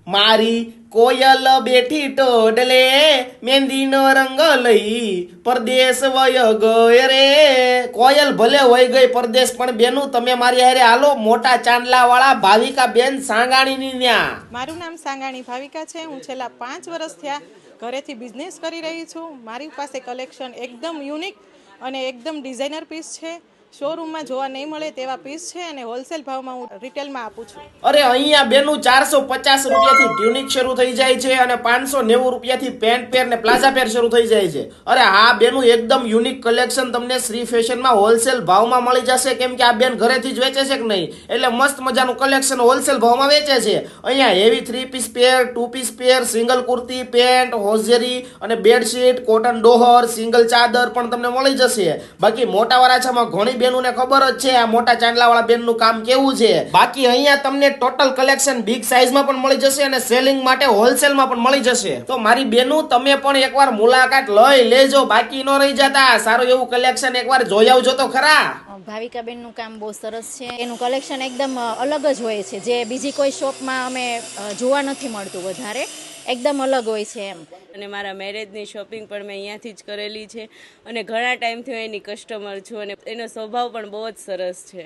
મારી કોયલ બેઠી ટોડલે મહેંદીનો રંગ લઈ પરદેશ વય ગઈ રે. કોયલ ભલે વય ગઈ પરદેશ, પણ બેનું તમે મારી હારે હાલો મોટા ચાંદલા વાળા ભાવિકા બેન સાંગાણીની ન્યા. મારું નામ સાંગાણી ભાવિકા છે. હું છેલ્લા 5 વર્ષ થયા ઘરેથી બિઝનેસ કરી રહી છું. મારી પાસે કલેક્શન એકદમ યુનિક અને એકદમ ડિઝાઇનર પીસ છે. શોરૂમમાં જોવા નહીં મળે તેવા પીસ છે અને હોલસેલ ભાવમાં હું રિટેલમાં આપું છું. અરે અહીંયા બેનું 450 રૂપિયાથી ટ્યુનિક શરૂ થઈ જાય છે અને 590 રૂપિયાથી પેન્ટ પેર ને પ્લાઝા પેર શરૂ થઈ જાય છે. અરે હા બેનું એકદમ યુનિક કલેક્શન તમને શ્રી ફેશનમાં હોલસેલ ભાવમાં મળી જશે, કેમ કે આ બેન ઘરેથી જ વેચે છે કે નહીં, એટલે મસ્ત મજાનું કલેક્શન હોલસેલ ભાવમાં વેચે છે. અહીંયા હેવી 3 પીસ પેર, 2 પીસ પેર, સિંગલ કુર્તી, પેન્ટ, હોઝરી અને બેડશીટ, કોટન ડોહર, સિંગલ ચાદર પણ તમને મળી જશે. બાકી મોટા વરાછામાં ઘણી બેનોને ખબર જ છે આ મોટા ચાંદલાવાળા બેનનું કામ કેવું છે. બાકી અહીંયા તમને ટોટલ કલેક્શન બિગ સાઈઝમાં પણ મળી જશે અને સેલિંગ માટે હોલસેલમાં પણ મળી જશે. તો મારી બેનું તમે પણ એકવાર મુલાકાત લઈ લેજો, બાકી ન રહી જતા. સારું એવું કલેક્શન એકવાર જોઈ આવજો તો ખરા. ભાવિકાબેનનું કામ બહુ સરસ છે. એનું કલેક્શન એકદમ અલગ જ હોય છે, જે બીજી કોઈ શોપમાં અમે જોવા નથી મળતું. વધારે એકદમ અલગ હોય છે એમ. અને મારા મેરેજની શોપિંગ પણ મેં અહીંયાથી જ કરેલી છે અને ઘણા ટાઈમથી હું એની કસ્ટમર છું અને એનો સ્વભાવ પણ બહુ જ સરસ છે.